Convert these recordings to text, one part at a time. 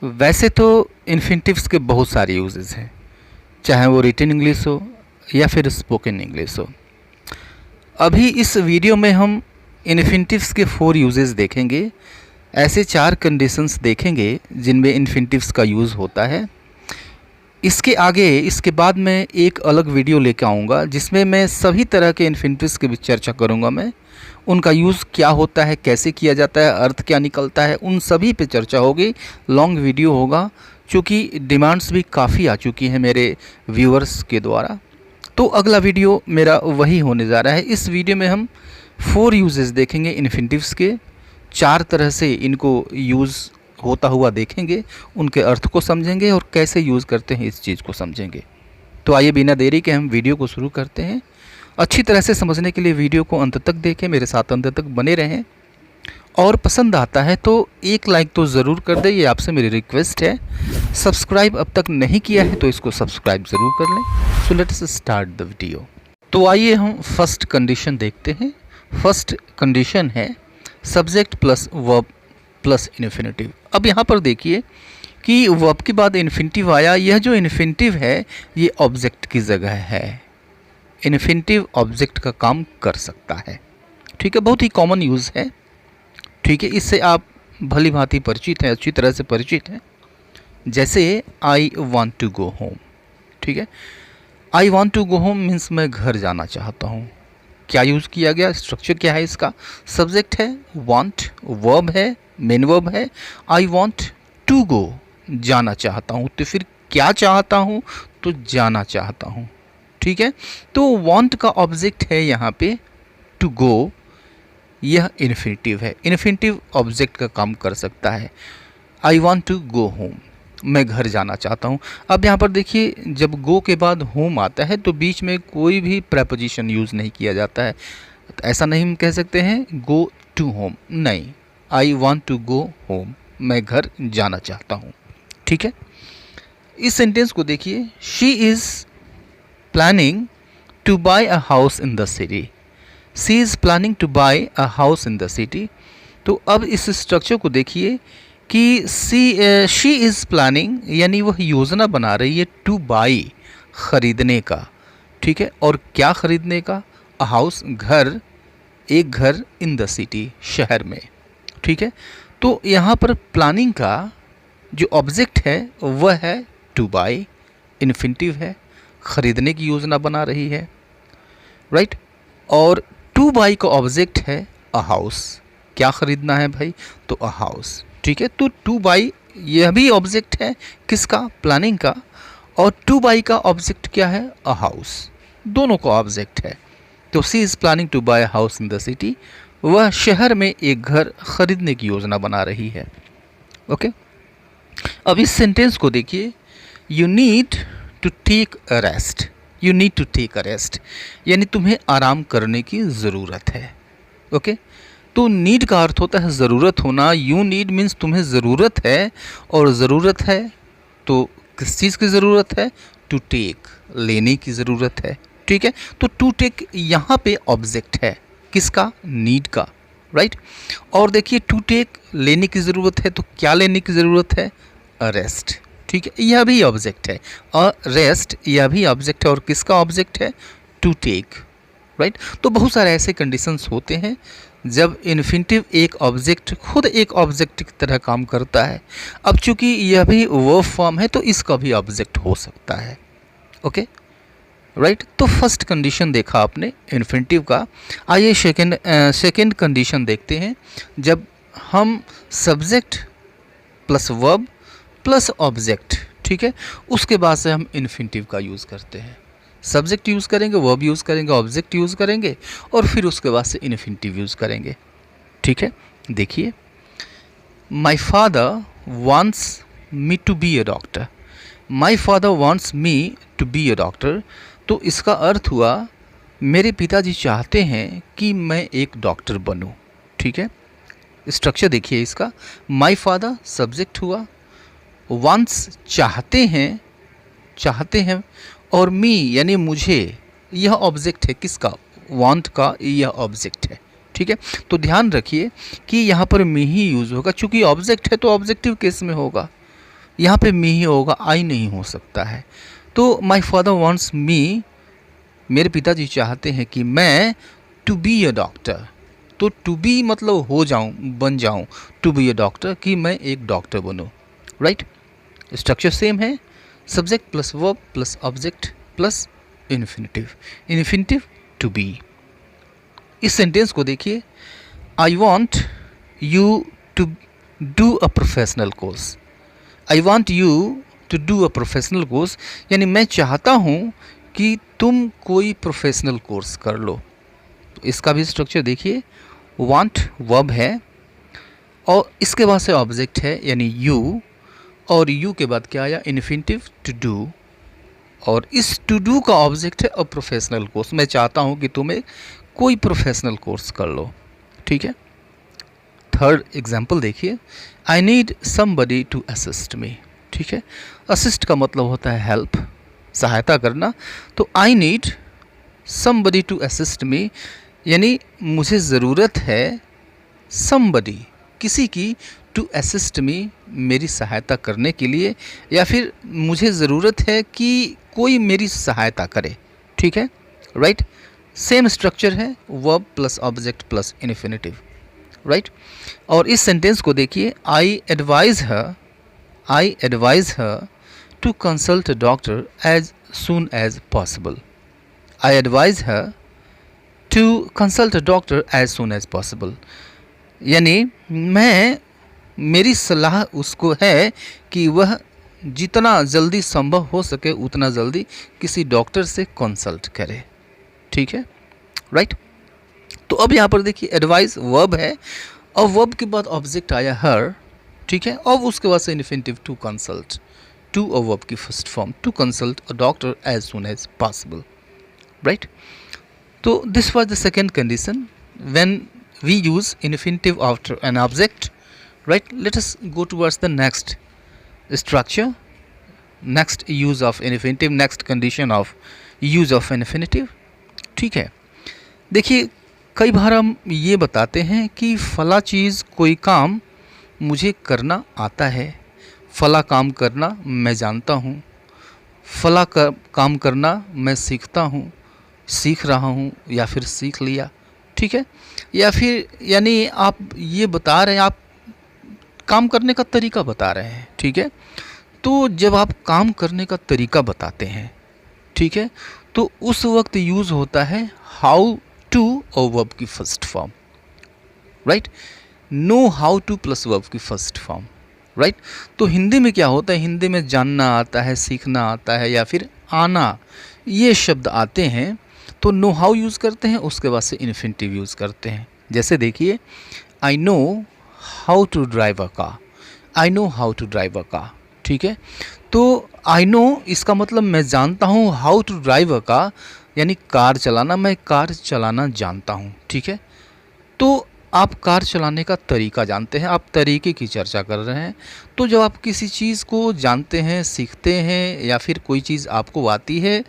वैसे तो इन्फिनिटिव्स के बहुत सारे यूजेस हैं, चाहे वो रिटन इंग्लिश हो या फिर स्पोकन इंग्लिश हो। अभी इस वीडियो में हम इन्फिनिटिव्स के 4 यूजेस देखेंगे। ऐसे 4 कंडीशंस देखेंगे जिनमें इन्फिनिटिव्स का यूज़ होता है। इसके आगे इसके बाद मैं एक अलग वीडियो लेकर आऊँगा जिसमें मैं सभी तरह के इन्फिनिटिव्स की भी चर्चा करूँगा। मैं उनका यूज़ क्या होता है, कैसे किया जाता है, अर्थ क्या निकलता है, उन सभी पे चर्चा होगी। लॉन्ग वीडियो होगा क्योंकि डिमांड्स भी काफ़ी आ चुकी हैं मेरे व्यूअर्स के द्वारा। तो अगला वीडियो मेरा वही होने जा रहा है। इस वीडियो में हम 4 यूजेस देखेंगे इन्फिनिटिव्स के, 4 तरह से इनको यूज़ होता हुआ देखेंगे, उनके अर्थ को समझेंगे और कैसे यूज़ करते हैं इस चीज़ को समझेंगे। तो आइए बिना देरी के हम वीडियो को शुरू करते हैं। अच्छी तरह से समझने के लिए वीडियो को अंत तक देखें, मेरे साथ अंत तक बने रहें और पसंद आता है तो एक लाइक तो ज़रूर कर दें, ये आपसे मेरी रिक्वेस्ट है। सब्सक्राइब अब तक नहीं किया है तो इसको सब्सक्राइब ज़रूर कर लें। So let's start the video. तो आइए हम फर्स्ट कंडीशन देखते हैं। फर्स्ट कंडीशन है subject plus verb plus infinitive. अब यहाँ पर देखिए कि वर्ब के बाद इन्फिनिटिव आया। यह जो इन्फिनिटिव है ये ऑब्जेक्ट की जगह है। इन्फिनिटिव ऑब्जेक्ट का काम कर सकता है, ठीक है, बहुत ही कॉमन यूज़ है, ठीक है, इससे आप भली भांति परिचित हैं, अच्छी तरह से परिचित हैं। जैसे I want to go home, ठीक है, I want to go home means मैं घर जाना चाहता हूँ। क्या यूज़ किया गया, स्ट्रक्चर क्या है इसका? सब्जेक्ट है वॉन्ट, वर्ब है, मेन वर्ब है, आई वॉन्ट टू गो, जाना चाहता हूँ। तो फिर क्या चाहता हूँ? तो जाना चाहता हूँ, ठीक है। तो वॉन्ट का ऑब्जेक्ट है यहाँ पे टू गो, यह इन्फिनिटिव है। इन्फिनिटिव ऑब्जेक्ट का काम कर सकता है। I want to go home, मैं घर जाना चाहता हूँ। अब यहाँ पर देखिए जब गो के बाद होम आता है तो बीच में कोई भी प्रेपोजिशन यूज़ नहीं किया जाता है। तो ऐसा नहीं हम कह सकते हैं गो टू होम, नहीं, I want to go home, मैं घर जाना चाहता हूँ, ठीक है। इस सेंटेंस को देखिए, she is planning to buy a house in the city. She is planning to buy a house in the city. तो अब इस स्ट्रक्चर को देखिए कि शी इज़ प्लानिंग यानी वह योजना बना रही है टू बाई, ख़रीदने का, ठीक है। और क्या ख़रीदने का? अ हाउस, घर, एक घर, इन द सिटी, शहर में, ठीक है। तो यहाँ पर प्लानिंग का जो ऑब्जेक्ट है वह है टू बाई, इन्फिनिटिव है, ख़रीदने की योजना बना रही है, राइट। और टू बाई का ऑब्जेक्ट है अ हाउस, क्या ख़रीदना है भाई? तो अ हाउस, ठीक है। तो टू बाई यह भी ऑब्जेक्ट है किसका? प्लानिंग का। और टू बाई का ऑब्जेक्ट क्या है? अ हाउस, दोनों का ऑब्जेक्ट है। तो she is planning to buy house in the city, वह शहर में एक घर खरीदने की योजना बना रही है, ओके। अब इस सेंटेंस को देखिए, you need to take a rest, you need to take a rest यानी तुम्हें आराम करने की ज़रूरत है, ओके। तो नीड का अर्थ होता है ज़रूरत होना। यू नीड मीन्स तुम्हें ज़रूरत है, और ज़रूरत है तो किस चीज़ की ज़रूरत है? टू टेक, लेने की ज़रूरत है, ठीक है। तो टू टेक यहाँ पे ऑब्जेक्ट है किसका? नीड का, राइट। और देखिए टू टेक लेने की ज़रूरत है, तो क्या लेने की ज़रूरत है? अ रेस्ट, ठीक है, यह भी ऑब्जेक्ट है। अ रेस्ट यह भी ऑब्जेक्ट है, और किसका ऑब्जेक्ट है? To take, right. तो बहुत सारे ऐसे कंडीशंस होते हैं जब इन्फिनिटिव एक ऑब्जेक्ट खुद एक ऑब्जेक्ट की तरह काम करता है। अब चूंकि यह भी वर्ब फॉर्म है तो इसका भी ऑब्जेक्ट हो सकता है, ओके, राइट। तो फर्स्ट कंडीशन देखा आपने इन्फिनिटिव का। आइए सेकेंड कंडीशन देखते हैं, जब हम subject plus verb plus object, ठीक है, उसके बाद से हम इन्फिनिटिव का यूज़ करते हैं। सब्जेक्ट यूज़ करेंगे, वर्ब यूज़ करेंगे, ऑब्जेक्ट यूज़ करेंगे, और फिर उसके बाद से इन्फिनिटिव यूज़ करेंगे, ठीक है। देखिए, my father wants me to be a doctor, my father wants me to be a doctor. तो इसका अर्थ हुआ मेरे पिताजी चाहते हैं कि मैं एक डॉक्टर बनूं, ठीक है। स्ट्रक्चर देखिए इसका, माई फादर सब्जेक्ट हुआ, वांट्स चाहते हैं, और मी यानी मुझे, यह ऑब्जेक्ट है किसका? वांट का, यह ऑब्जेक्ट है, ठीक है। तो ध्यान रखिए कि यहाँ पर मी ही यूज़ होगा, चूँकि ऑब्जेक्ट है तो ऑब्जेक्टिव केस में होगा, यहाँ पे मी ही होगा, आई नहीं हो सकता है। तो माई फादर वॉन्ट्स मी, मेरे पिताजी चाहते हैं कि मैं टू बी अ डॉक्टर। तो टू बी मतलब हो जाऊँ, बन जाऊँ, टू बी अ डॉक्टर कि मैं एक डॉक्टर बनूँ, राइट। स्ट्रक्चर सेम है, subject plus verb plus object plus infinitive, infinitive to be. इस सेंटेंस को देखिए, I want you to do a professional course. I want you to do a professional course, यानी मैं चाहता हूँ कि तुम कोई प्रोफेशनल कोर्स कर लो। तो इसका भी स्ट्रक्चर देखिए, वांट वर्ब है और इसके बाद से ऑब्जेक्ट है यानी यू, और यू के बाद क्या आया, इन्फिनिटिव टू डू, और इस टू डू का ऑब्जेक्ट है अ प्रोफेशनल कोर्स। मैं चाहता हूँ कि तुम एक कोई प्रोफेशनल कोर्स कर लो, ठीक है। थर्ड एग्जाम्पल देखिए, I need somebody to assist me, ठीक है। असिस्ट का मतलब होता है हेल्प, सहायता करना। तो I need somebody to assist me, यानी मुझे ज़रूरत है समबडी, किसी की, टू असिस्ट मी, मेरी सहायता करने के लिए, या फिर मुझे ज़रूरत है कि कोई मेरी सहायता करे, ठीक है, राइट। सेम स्ट्रक्चर है, verb plus object plus infinitive, right. और इस सेंटेंस को देखिए, I advise her to consult a doctor as soon as possible. I advise her to consult a doctor as soon as possible, यानी मेरी सलाह उसको है कि वह जितना जल्दी संभव हो सके उतना जल्दी किसी डॉक्टर से कंसल्ट करे, ठीक है, राइट। तो अब यहाँ पर देखिए, एडवाइस वर्ब है और वर्ब के बाद ऑब्जेक्ट आया हर, ठीक है, और उसके बाद से इन्फिनिटिव टू कंसल्ट, टू और वर्ब की first form, to consult a doctor as soon as possible, right. तो this was the second condition when we use infinitive after an object, right. Let us go towards the next structure, next use of infinitive, next condition of use of infinitive, ठीक है। देखिए, कई बार हम ये बताते हैं कि फला चीज़, कोई काम मुझे करना आता है, फला काम करना मैं जानता हूँ, फला काम करना मैं सीखता हूँ, सीख रहा हूँ, या फिर सीख लिया, ठीक है। या फिर यानी आप ये बता रहे हैं, आप काम करने का तरीका बता रहे हैं, ठीक है। तो जब आप काम करने का तरीका बताते हैं, ठीक है, तो उस वक्त यूज़ होता है हाउ टू और वर्ब की first form, right. No how two plus verb की फर्स्ट फॉर्म, राइट। तो हिंदी में क्या होता है, हिंदी में जानना आता है, सीखना आता है, या फिर आना, ये शब्द आते हैं तो नो हाउ यूज़ करते हैं, उसके बाद से इन्फिनिटिव यूज़ करते हैं। जैसे देखिए, I know how to drive a car, I know how to drive a car, ठीक है। तो आई नो इसका मतलब मैं जानता हूँ, how to drive a car यानी कार चलाना, मैं कार चलाना जानता हूँ, ठीक है। तो आप कार चलाने का तरीका जानते हैं, आप तरीके की चर्चा कर रहे हैं। तो जब आप किसी चीज़ को जानते हैं, सीखते हैं, या फिर कोई चीज़ आपको आती है,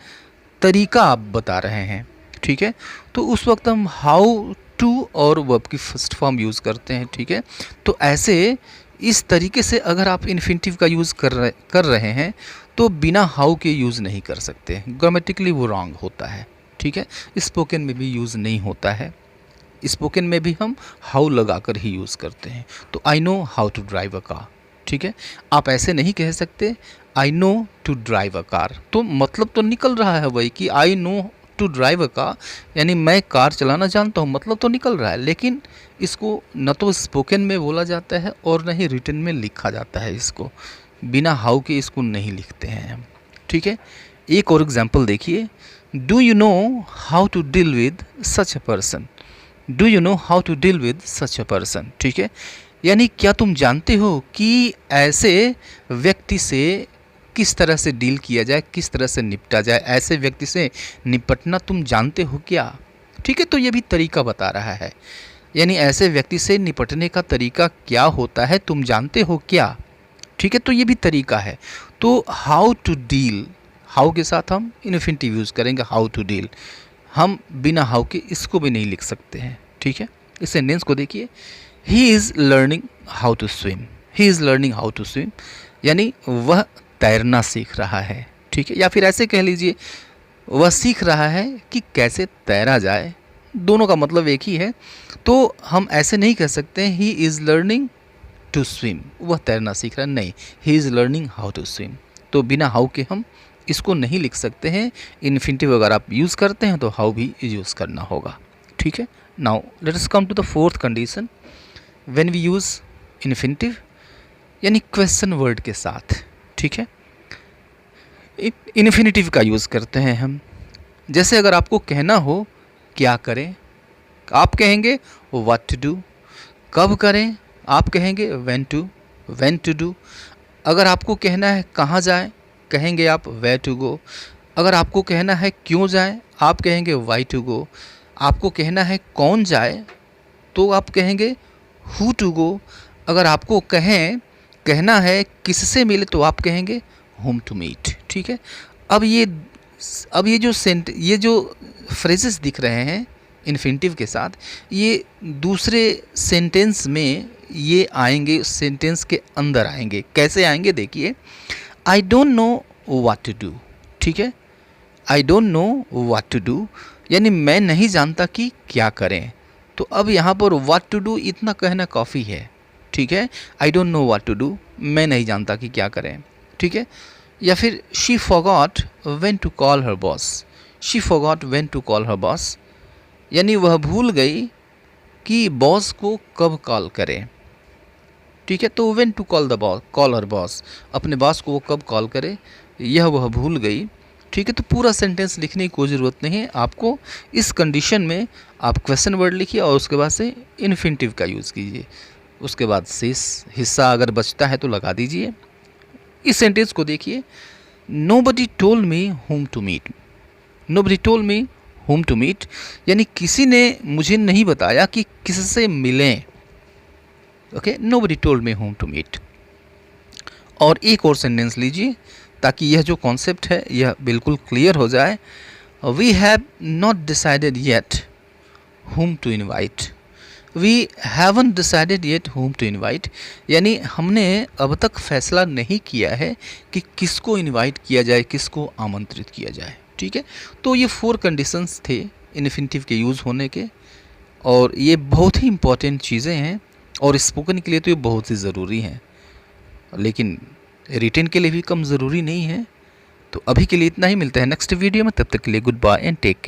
तरीका आप बता रहे हैं, ठीक है, तो उस वक्त हम हाउ टू और वर्ब की फर्स्ट फॉर्म यूज़ करते हैं, ठीक है। तो ऐसे इस तरीके से अगर आप इन्फिनिटिव का यूज़ कर रहे हैं तो बिना हाउ के यूज़ नहीं कर सकते, ग्रामेटिकली वो रॉन्ग होता है, ठीक है। स्पोकन में भी यूज़ नहीं होता है, स्पोकन में भी हम हाउ लगा कर ही यूज़ करते हैं। तो I know how to drive a car, ठीक है। आप ऐसे नहीं कह सकते I know to drive a car, तो मतलब तो निकल रहा है वही कि I know to drive a car, यानी मैं कार चलाना जानता हूँ, मतलब तो निकल रहा है। लेकिन इसको न तो स्पोकन में बोला जाता है और न ही रिटन में लिखा जाता है, इसको बिना हाउ के इसको नहीं लिखते हैं हम, ठीक है। एक और एग्जाम्पल देखिए, do you know how to deal with such a person, do you know how to deal with such a person, ठीक है। यानी क्या तुम जानते हो कि ऐसे व्यक्ति से किस तरह से डील किया जाए, किस तरह से निपटा जाए, ऐसे व्यक्ति से निपटना तुम जानते हो क्या, ठीक है। तो ये भी तरीका बता रहा है, यानी ऐसे व्यक्ति से निपटने का तरीका क्या होता है, तुम जानते हो क्या, ठीक है। तो ये भी तरीका है। तो हाउ टू डील, हाउ के साथ हम इन्फिनिटिव यूज़ करेंगे, हाउ टू डील, हम बिना हाउ के इसको भी नहीं लिख सकते हैं, ठीक है। इस सेंटेंस को देखिए, he is learning how to swim, he is learning how to swim, यानी वह तैरना सीख रहा है, ठीक है, या फिर ऐसे कह लीजिए वह सीख रहा है कि कैसे तैरा जाए। दोनों का मतलब एक ही है। तो हम ऐसे नहीं कह सकते he is learning to swim, वह तैरना सीख रहा है, नहीं, he is learning how to swim. तो बिना हाउ के हम इसको नहीं लिख सकते हैं। इन्फिनिटिव अगर आप यूज़ करते हैं तो हाउ भी यूज़ करना होगा, ठीक है। Now let us come to the fourth condition, when we use infinitive यानी क्वेश्चन वर्ड के साथ, ठीक है। इन्फिनिटिव का यूज़ करते हैं हम। जैसे अगर आपको कहना हो क्या करें, आप कहेंगे व्हाट टू डू। कब करें, आप कहेंगे व्हेन टू डू। अगर आपको कहना है कहाँ जाएं, कहेंगे आप वेयर टू गो। अगर आपको कहना है क्यों जाएं, आप कहेंगे वाई टू गो। आपको कहना है कौन जाए, तो आप कहेंगे हु टू गो। अगर आपको कहना है किससे मिले, तो आप कहेंगे whom टू मीट, ठीक है। अब ये जो फ्रेजेस दिख रहे हैं इन्फिनिटिव के साथ, ये दूसरे सेंटेंस में ये आएंगे, सेंटेंस के अंदर आएंगे। कैसे आएंगे देखिए, I don't know what to do, ठीक है। I don't know what to do यानी मैं नहीं जानता कि क्या करें। तो अब यहाँ पर व्हाट टू डू इतना कहना काफ़ी है, ठीक है। I don't know what to do, मैं नहीं जानता कि क्या करें, ठीक है। या फिर she forgot when to call her boss. She forgot when to call her boss यानी वह भूल गई कि बॉस को कब कॉल करें, ठीक है। तो when to call her boss, अपने बॉस को वो कब कॉल करे, यह वह भूल गई, ठीक है। तो पूरा सेंटेंस लिखने की कोई ज़रूरत नहीं है आपको। इस कंडीशन में आप क्वेश्चन वर्ड लिखिए और उसके बाद से इन्फिनिटिव का यूज़ कीजिए। उसके बाद शेष हिस्सा अगर बचता है तो लगा दीजिए। इस सेंटेंस को देखिए, nobody told me whom to meet. Nobody told me whom to meet यानी किसी ने मुझे नहीं बताया कि किससे मिलें, okay. Nobody told me whom to meet. और एक और सेंटेंस लीजिए ताकि यह जो कॉन्सेप्ट है यह बिल्कुल क्लियर हो जाए। We have not decided yet whom to invite. We haven't decided yet whom to invite यानी हमने अब तक फैसला नहीं किया है कि किसको इनवाइट किया जाए, किसको आमंत्रित किया जाए, ठीक है। तो ये 4 कंडीशंस थे इन्फिनिटिव के यूज़ होने के, और ये बहुत ही इम्पॉर्टेंट चीज़ें हैं और स्पोकन के लिए तो ये बहुत ही ज़रूरी हैं, लेकिन रिटन के लिए भी कम ज़रूरी नहीं है। तो अभी के लिए इतना ही, मिलता है नेक्स्ट वीडियो में, तब तक के लिए goodbye and take care.